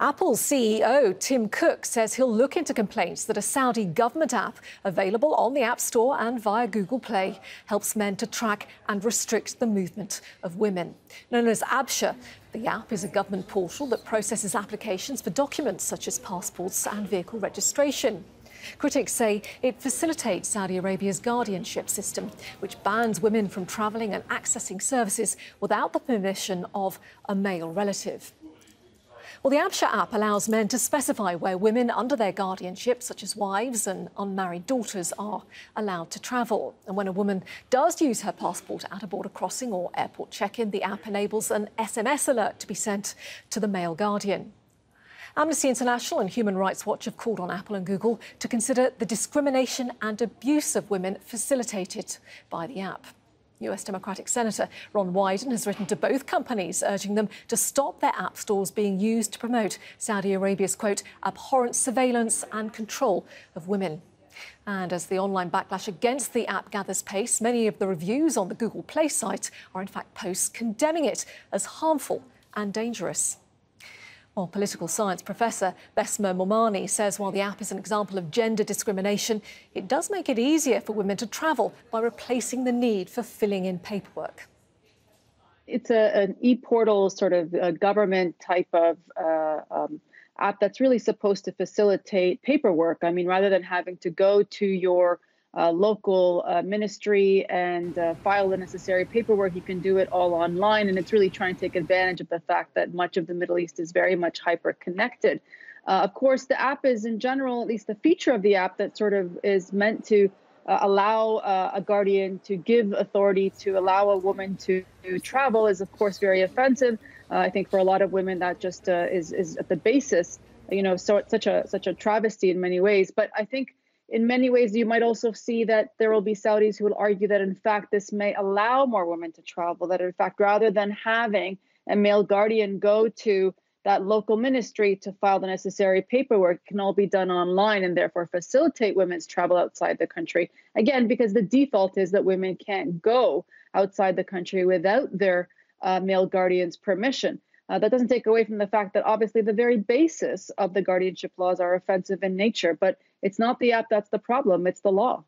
Apple's CEO, Tim Cook, says he'll look into complaints that a Saudi government app available on the App Store and via Google Play helps men to track and restrict the movement of women. Known as Absher, the app is a government portal that processes applications for documents such as passports and vehicle registration. Critics say it facilitates Saudi Arabia's guardianship system, which bans women from travelling and accessing services without the permission of a male relative. Well, the Absher app allows men to specify where women under their guardianship, such as wives and unmarried daughters, are allowed to travel. And when a woman does use her passport at a border crossing or airport check-in, the app enables an SMS alert to be sent to the male guardian. Amnesty International and Human Rights Watch have called on Apple and Google to consider the discrimination and abuse of women facilitated by the app. US Democratic Senator Ron Wyden has written to both companies, urging them to stop their app stores being used to promote Saudi Arabia's, quote, abhorrent surveillance and control of women. And as the online backlash against the app gathers pace, many of the reviews on the Google Play site are in fact posts condemning it as harmful and dangerous. Well, political science professor Bessma Momani says while the app is an example of gender discrimination, it does make it easier for women to travel by replacing the need for filling in paperwork. It's an e-portal sort of government type of app that's really supposed to facilitate paperwork. I mean, rather than having to go to your local ministry and file the necessary paperwork, you can do it all online. And it's really trying to take advantage of the fact that much of the Middle East is very much hyper-connected. Of course, the app is in general, at least the feature of the app that sort of is meant to allow a guardian to give authority to allow a woman to travel is, of course, very offensive. I think for a lot of women that just is at the basis, so it's such a travesty in many ways. But I think in many ways, you might also see that there will be Saudis who will argue that, in fact, this may allow more women to travel, that, in fact, rather than having a male guardian go to that local ministry to file the necessary paperwork, it can all be done online and therefore facilitate women's travel outside the country. Again, because the default is that women can't go outside the country without their male guardian's permission. That doesn't take away from the fact that obviously the very basis of the guardianship laws are offensive in nature, but it's not the app that's the problem, it's the law.